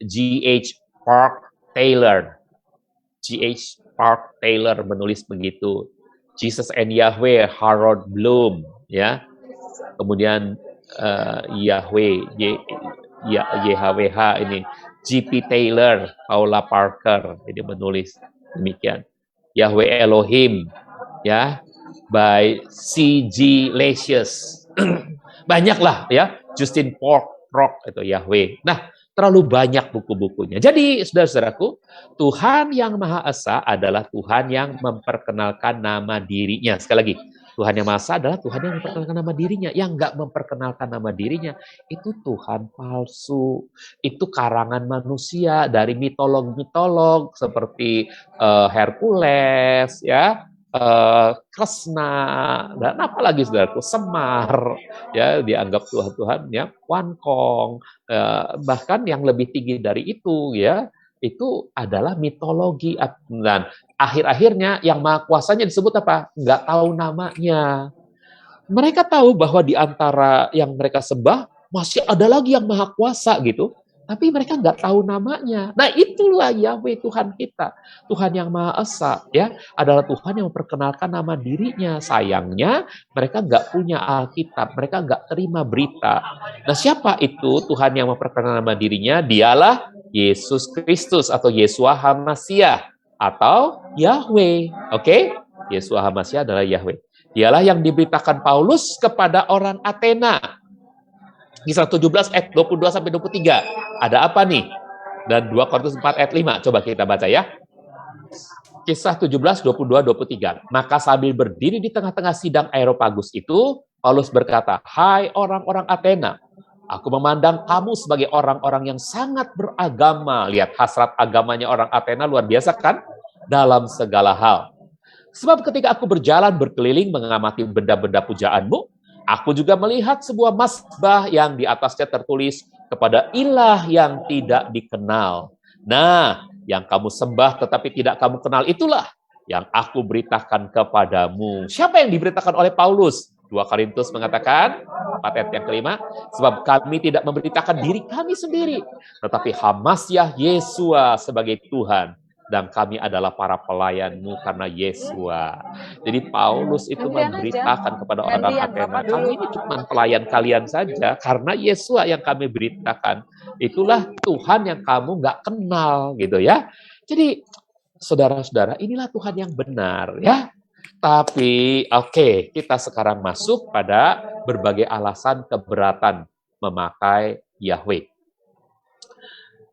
G.H. Park Taylor. G.H. Park Taylor menulis begitu. Jesus and Yahweh, Harold Bloom, ya. Kemudian Yahweh, YHWH ini, G.P. Taylor, Paula Parker, jadi menulis demikian. Yahweh Elohim, ya, by C.G. Lasius. Banyaklah ya, Justin Rock itu Yahweh. Nah, terlalu banyak buku-bukunya. Jadi, saudara-saudaraku, Tuhan yang Maha Esa adalah Tuhan yang memperkenalkan nama dirinya. Sekali lagi, Tuhan yang Maha Esa adalah Tuhan yang memperkenalkan nama dirinya. Yang nggak memperkenalkan nama dirinya, itu Tuhan palsu. Itu karangan manusia dari mitolog-mitolog seperti Hercules, ya, Kresna, dan apa lagi saudaraku, Semar, ya, dianggap Tuhan-Tuhan, ya, Wankong, bahkan yang lebih tinggi dari itu, ya, itu adalah mitologi. Dan akhir-akhirnya yang Maha Kuasanya disebut apa? Nggak tahu namanya. Mereka tahu bahwa di antara yang mereka sembah masih ada lagi yang Maha Kuasa gitu, tapi mereka nggak tahu namanya. Nah, itulah Yahweh Tuhan kita, Tuhan yang Maha Esa, ya, adalah Tuhan yang memperkenalkan nama dirinya. Sayangnya mereka nggak punya Alkitab, mereka nggak terima berita. Nah, siapa itu Tuhan yang memperkenalkan nama dirinya? Dialah Yesus Kristus atau Yeshua HaMashiach atau Yahweh. Oke? Yeshua HaMashiach adalah Yahweh. Dialah yang diberitakan Paulus kepada orang Athena. Kisah 17 ayat 22 sampai 23. Ada apa nih? Dan 2 Korintus 4 ayat 5. Coba kita baca ya. Kisah 17, 22, 23. Maka sambil berdiri di tengah-tengah sidang Areopagus itu, Paulus berkata, "Hai orang-orang Athena, aku memandang kamu sebagai orang-orang yang sangat beragama." Lihat hasrat agamanya orang Athena luar biasa kan? Dalam segala hal. Sebab ketika aku berjalan berkeliling mengamati benda-benda pujaanmu, aku juga melihat sebuah mazbah yang di atasnya tertulis kepada ilah yang tidak dikenal. Nah, yang kamu sembah tetapi tidak kamu kenal itulah yang aku beritakan kepadamu. Siapa yang diberitakan oleh Paulus? 2 Korintus mengatakan, 4 ayat yang kelima, sebab kami tidak memberitakan diri kami sendiri, tetapi HaMashiach Yeshua sebagai Tuhan. Dan kami adalah para pelayanmu karena Yeshua. Jadi Paulus itu memberitakan kepada orang Athena, kami ini cuma pelayan kalian saja, karena Yeshua yang kami beritakan. Itulah Tuhan yang kamu nggak kenal, gitu ya. Jadi, saudara-saudara, inilah Tuhan yang benar, ya. Tapi, oke, kita sekarang masuk pada berbagai alasan keberatan memakai Yahweh.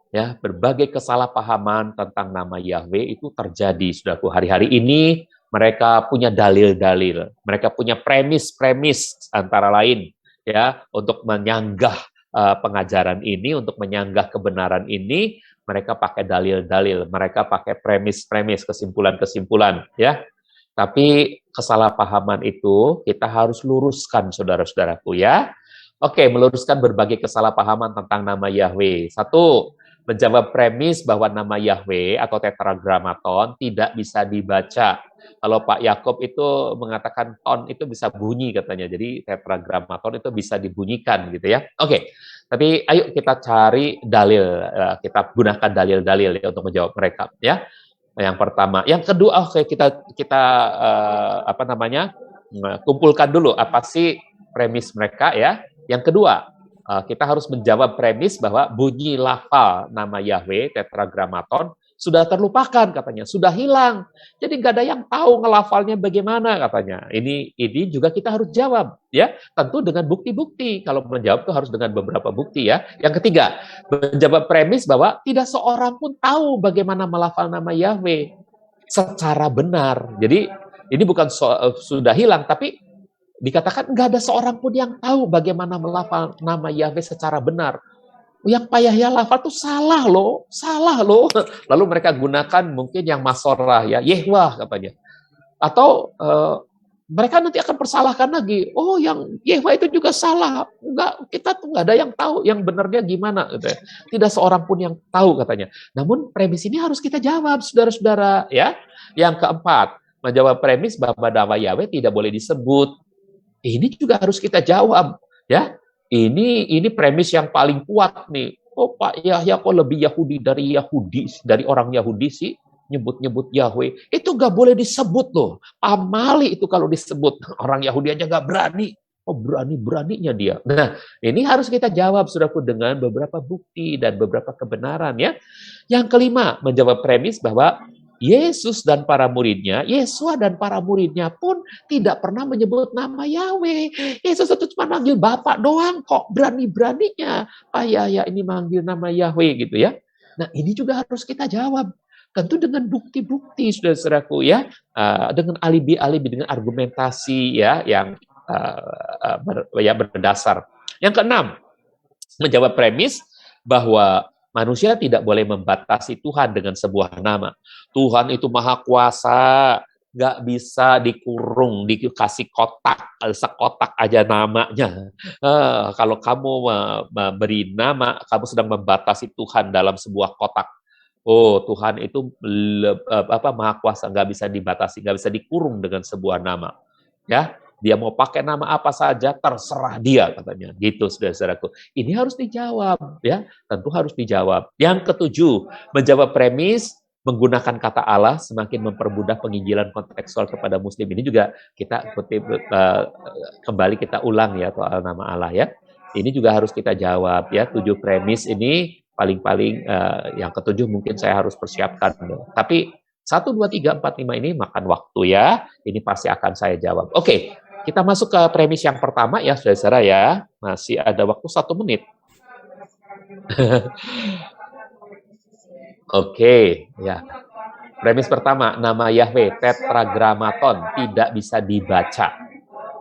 Ya, berbagai kesalahpahaman tentang nama Yahweh itu terjadi, saudaraku. Hari-hari ini mereka punya dalil-dalil, mereka punya premis-premis antara lain, ya, untuk menyanggah pengajaran ini, untuk menyanggah kebenaran ini, mereka pakai dalil-dalil, mereka pakai premis-premis, kesimpulan-kesimpulan, ya. Tapi kesalahpahaman itu kita harus luruskan, saudara-saudaraku, ya. Oke, meluruskan berbagai kesalahpahaman tentang nama Yahweh. Satu, menjawab premis bahwa nama Yahweh atau tetragrammaton tidak bisa dibaca. Kalau Pak Yakob itu mengatakan ton itu bisa bunyi katanya, jadi tetragrammaton itu bisa dibunyikan gitu ya. Oke, tapi ayo kita cari dalil, kita gunakan dalil-dalil ya untuk menjawab mereka ya. Yang pertama, yang kedua, oke kita kumpulkan dulu apa sih premis mereka ya. Yang kedua, kita harus menjawab premis bahwa bunyi lafal nama Yahweh, tetragrammaton, sudah terlupakan katanya, sudah hilang. Jadi nggak ada yang tahu ngelafalnya bagaimana katanya. Ini juga kita harus jawab, ya. Tentu dengan bukti-bukti. Kalau menjawab itu harus dengan beberapa bukti, ya. Yang ketiga, menjawab premis bahwa tidak seorang pun tahu bagaimana melafal nama Yahweh secara benar. Jadi ini bukan sudah hilang, tapi dikatakan nggak ada seorang pun yang tahu bagaimana melafal nama Yahweh secara benar. Yang Pak Yahya lafal itu salah loh. Lalu mereka gunakan mungkin yang masorah ya, Yehwah katanya. Atau mereka nanti akan persalahkan lagi. Oh, yang Yehwah itu juga salah. Enggak, kita tuh nggak ada yang tahu yang benarnya gimana. Gitu ya. Tidak seorang pun yang tahu katanya. Namun premis ini harus kita jawab, saudara-saudara. Ya. Yang keempat, menjawab premis bahwa nama Yahweh tidak boleh disebut. Ini juga harus kita jawab, ya. Ini premis yang paling kuat nih. Oh, Pak Yahya kok lebih Yahudi dari orang Yahudi sih, nyebut-nyebut Yahweh. Itu nggak boleh disebut loh. Pamali itu kalau disebut, orang Yahudi aja nggak berani. Oh, berani-beraninya dia. Nah, ini harus kita jawab, saudaraku, dengan beberapa bukti dan beberapa kebenaran, ya. Yang kelima, menjawab premis bahwa Yesus dan para muridnya, Yesua dan para muridnya pun tidak pernah menyebut nama Yahweh. Yesus itu cuma manggil Bapak doang kok, berani-beraninya. Ya ini manggil nama Yahweh gitu ya. Nah ini juga harus kita jawab. Tentu dengan bukti-bukti, saudara-saudaraku ya, dengan alibi-alibi, dengan argumentasi ya yang berdasar. Yang keenam, menjawab premis bahwa manusia tidak boleh membatasi Tuhan dengan sebuah nama. Tuhan itu maha kuasa, nggak bisa dikurung, dikasih kotak, sekotak aja namanya. Kalau kamu memberi nama, kamu sedang membatasi Tuhan dalam sebuah kotak. Oh, Tuhan itu maha kuasa, nggak bisa dibatasi, nggak bisa dikurung dengan sebuah nama. Ya, dia mau pakai nama apa saja, terserah dia katanya. Gitu, saudara-saudaraku. Ini harus dijawab, ya. Tentu harus dijawab. Yang ketujuh, menjawab premis menggunakan kata Allah semakin mempermudah penginjilan kontekstual kepada Muslim. Ini juga kita kembali kita ulang ya soal nama Allah ya. Ini juga harus kita jawab ya. 7 premis ini paling-paling yang ketujuh mungkin saya harus persiapkan. Tapi 1, 2, 3, 4, 5 ini makan waktu ya. Ini pasti akan saya jawab. Oke. Kita masuk ke premis yang pertama ya, saudara-saudara ya. Masih ada waktu 1 menit. Oke, ya. Premis pertama, nama Yahweh, tetragrammaton, tidak bisa dibaca.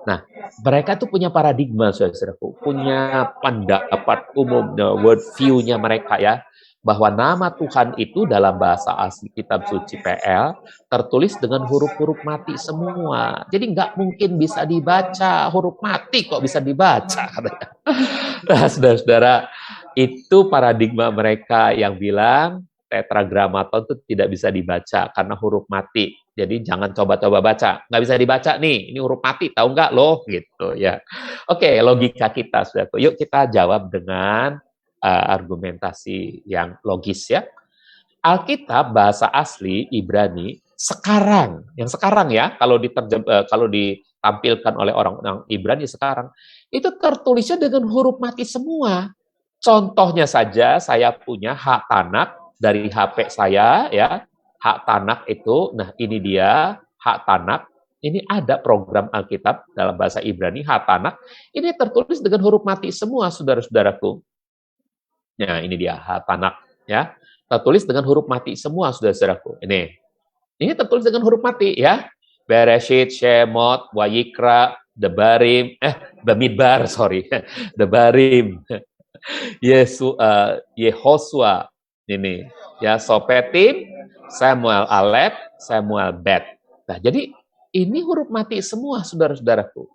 Nah, mereka tuh punya paradigma, saudara-saudaraku. Punya pendapat umum, word view-nya mereka ya. Bahwa nama Tuhan itu dalam bahasa asli kitab suci PL tertulis dengan huruf-huruf mati semua. Jadi nggak mungkin bisa dibaca, huruf mati kok bisa dibaca. Nah, saudara-saudara, itu paradigma mereka yang bilang tetragrammaton itu tidak bisa dibaca karena huruf mati. Jadi jangan coba-coba baca. Nggak bisa dibaca nih, ini huruf mati, tahu nggak loh? Gitu ya. Oke, logika kita, saudara. Yuk kita jawab dengan argumentasi yang logis ya. Alkitab bahasa asli Ibrani yang sekarang ya, kalau ditampilkan oleh orang-orang Ibrani sekarang, itu tertulisnya dengan huruf mati semua. Contohnya saja, saya punya hak tanak dari HP saya ya, hak tanak itu, nah ini dia hak tanak. Ini ada program Alkitab dalam bahasa Ibrani, hak tanak. Ini tertulis dengan huruf mati semua, saudara-saudaraku. Nah, ini dia tanak ya. Tertulis dengan huruf mati semua, saudara-saudaraku. Ini tertulis dengan huruf mati ya. Bereshit, Shemot, Wayikra, Debarim, Bamidbar, sorry. Debarim. Yehosua. Ini ya, Sopetim, Samuel Alep, Samuel Bet. Nah, jadi ini huruf mati semua, saudara-saudaraku.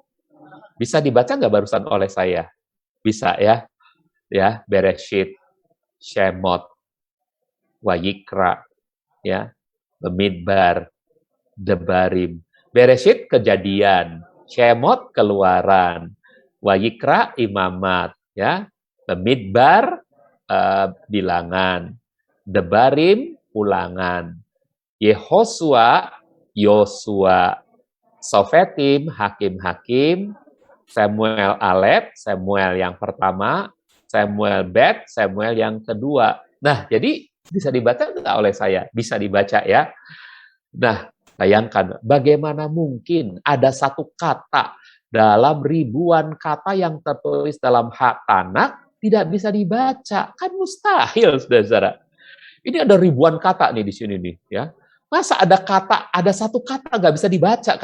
Bisa dibaca nggak barusan oleh saya? Bisa ya. Ya, Bereshit, Shemot, Wayikra, ya, Bamidbar, Debarim. Bereshit kejadian, Shemot keluaran, Wayikra imamat, ya, Bamidbar bilangan, Debarim ulangan, Yehosua Yosua, Sofetim hakim-hakim, Samuel Alep, Samuel yang pertama, Samuel Bet, Samuel yang kedua. Nah, jadi bisa dibaca nggak oleh saya? Bisa dibaca ya. Nah, bayangkan bagaimana mungkin ada satu kata dalam ribuan kata yang tertulis dalam hak tanak tidak bisa dibaca. Kan mustahil, saudara-saudara. Ini ada ribuan kata nih di sini nih ya. Masa ada satu kata nggak bisa dibaca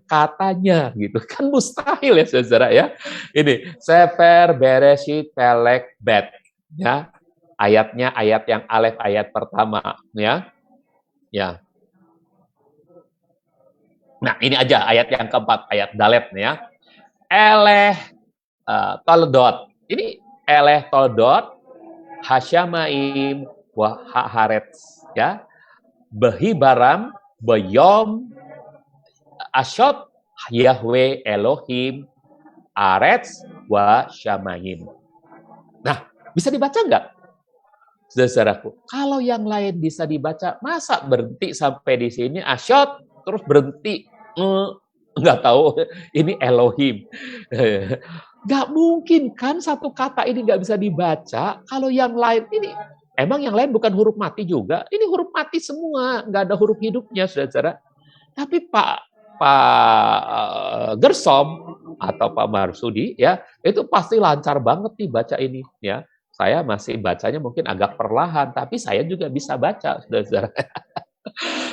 katanya gitu, kan mustahil ya saudara ya. Ini Sefer, Bereshit, Pelek, Bet, ya. Ayatnya ayat yang alef, ayat pertama, ya. Ya. Nah ini aja ayat yang keempat, ayat Dalet, ya. Eleh Toldot, ini Eleh Toldot, Hasyamaim, Wah Haaretz, ya. Behibaram, Beyom, Ashot, Yahweh, Elohim, Aretz, wa Shamayim. Nah, bisa dibaca nggak? Saudaraku, kalau yang lain bisa dibaca, masa berhenti sampai di sini, Ashot, terus berhenti, nggak tahu, ini Elohim. Nggak mungkin kan satu kata ini nggak bisa dibaca, kalau yang lain ini Emang yang lain bukan huruf mati juga? Ini huruf mati semua, nggak ada huruf hidupnya, saudara-saudara. Tapi Pak Gersom atau Pak Marsudi ya, itu pasti lancar banget nih baca ini ya. Saya masih bacanya mungkin agak perlahan, tapi saya juga bisa baca, saudara-saudara.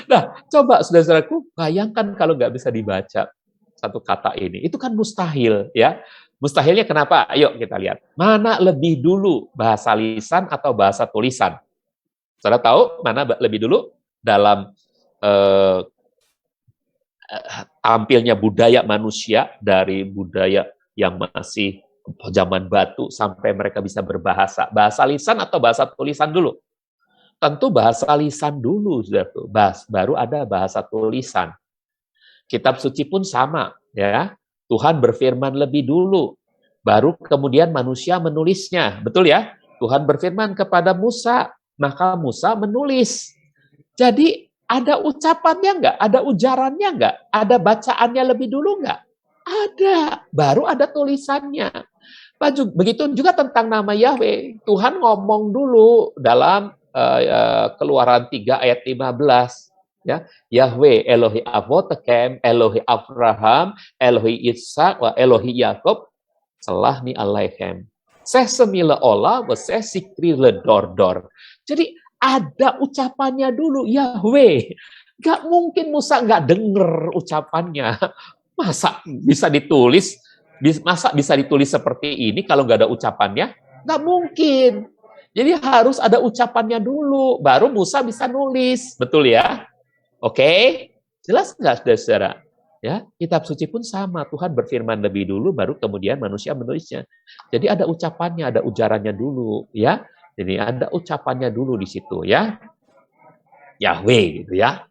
Nah, coba saudara-saudaraku, bayangkan kalau nggak bisa dibaca satu kata ini. Itu kan mustahil ya. Mustahilnya kenapa? Ayo kita lihat. Mana lebih dulu, bahasa lisan atau bahasa tulisan? Saudara tahu mana lebih dulu? Dalam tampilnya budaya manusia, dari budaya yang masih zaman batu sampai mereka bisa berbahasa. Bahasa lisan atau bahasa tulisan dulu? Tentu bahasa lisan dulu, baru ada bahasa tulisan. Kitab suci pun sama, ya. Tuhan berfirman lebih dulu, baru kemudian manusia menulisnya. Betul ya? Tuhan berfirman kepada Musa, maka Musa menulis. Jadi ada ucapannya nggak? Ada ujarannya nggak? Ada bacaannya lebih dulu nggak? Ada. Baru ada tulisannya. Begitu juga tentang nama Yahweh. Tuhan ngomong dulu dalam Keluaran 3 ayat 15. Ya, Yahweh Elohi Avotekem, Elohi Abraham, Elohi Ishak, wa Elohi Yakob, selahni alaihim. Seh semila olah, wa seh sikri ledordor. Jadi ada ucapannya dulu, Yahweh. Gak mungkin Musa gak denger ucapannya. Masa bisa ditulis? Masa bisa ditulis seperti ini kalau gak ada ucapannya? Gak mungkin. Jadi harus ada ucapannya dulu, baru Musa bisa nulis. Betul ya? Oke, jelas nggak, saudara? Ya, kitab suci pun sama. Tuhan berfirman lebih dulu, baru kemudian manusia menulisnya. Jadi ada ucapannya, ada ujarannya dulu, ya. Jadi ada ucapannya dulu di situ, ya. Yahweh, gitu ya.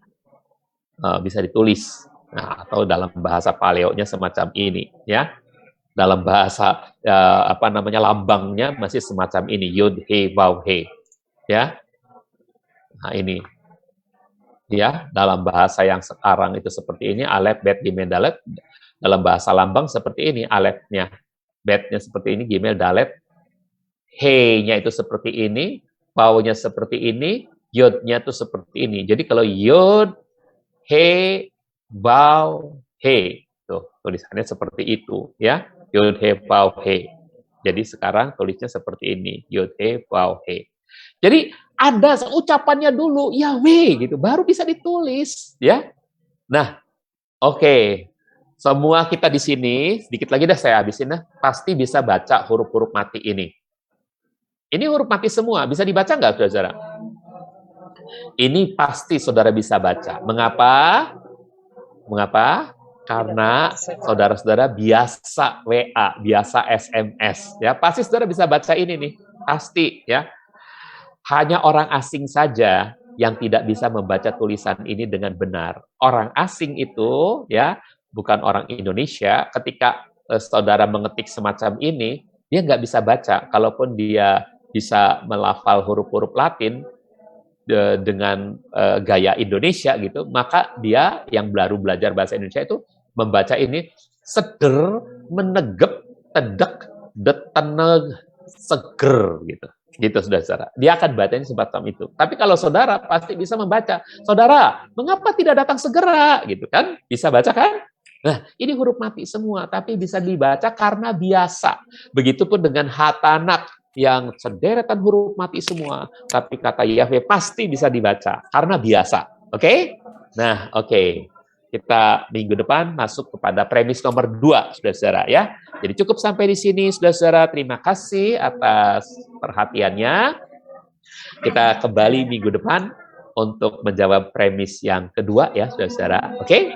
Bisa ditulis. Nah, atau dalam bahasa paleonya semacam ini, ya. Dalam bahasa lambangnya masih semacam ini, Yod He Vav He, ya. Nah ini. Ya, dalam bahasa yang sekarang itu seperti ini, alef, bet, gimel, dalet. Dalam bahasa lambang seperti ini, alefnya, betnya seperti ini, gimel, dalet. He-nya itu seperti ini, vau-nya seperti ini, yod-nya itu seperti ini. Jadi kalau yod, he, vau, he, tuh tulisannya seperti itu, ya. Yod, he, vau, he. Jadi sekarang tulisnya seperti ini, yod, he, vau, he. Jadi ada ucapannya dulu, Yahweh, gitu, baru bisa ditulis, ya. Nah, oke. Semua kita di sini, sedikit lagi dah saya habisin, pasti bisa baca huruf-huruf mati ini. Ini huruf mati semua, bisa dibaca nggak, saudara? Ini pasti saudara bisa baca. Mengapa? Mengapa? Karena saudara-saudara biasa WA, biasa SMS, ya. Pasti saudara bisa baca ini nih, pasti, ya. Hanya orang asing saja yang tidak bisa membaca tulisan ini dengan benar. Orang asing itu, ya, bukan orang Indonesia, ketika saudara mengetik semacam ini, dia nggak bisa baca. Kalaupun dia bisa melafal huruf-huruf Latin dengan gaya Indonesia gitu, maka dia yang baru belajar bahasa Indonesia itu membaca ini seder, menegep, tedek, deteneg, seger gitu. Gitu, saudara. Dia akan bacanya semacam itu. Tapi kalau saudara pasti bisa membaca. Saudara, mengapa tidak datang segera? Gitu kan? Bisa baca kan? Nah, ini huruf mati semua, tapi bisa dibaca karena biasa. Begitupun dengan hatanak yang sederetan huruf mati semua, tapi kata Yahweh pasti bisa dibaca karena biasa. Oke? Nah, oke. Kita minggu depan masuk kepada premis nomor 2, saudara-saudara, ya. Jadi cukup sampai di sini, saudara-saudara. Terima kasih atas perhatiannya. Kita kembali minggu depan untuk menjawab premis yang kedua, ya, saudara-saudara. Oke?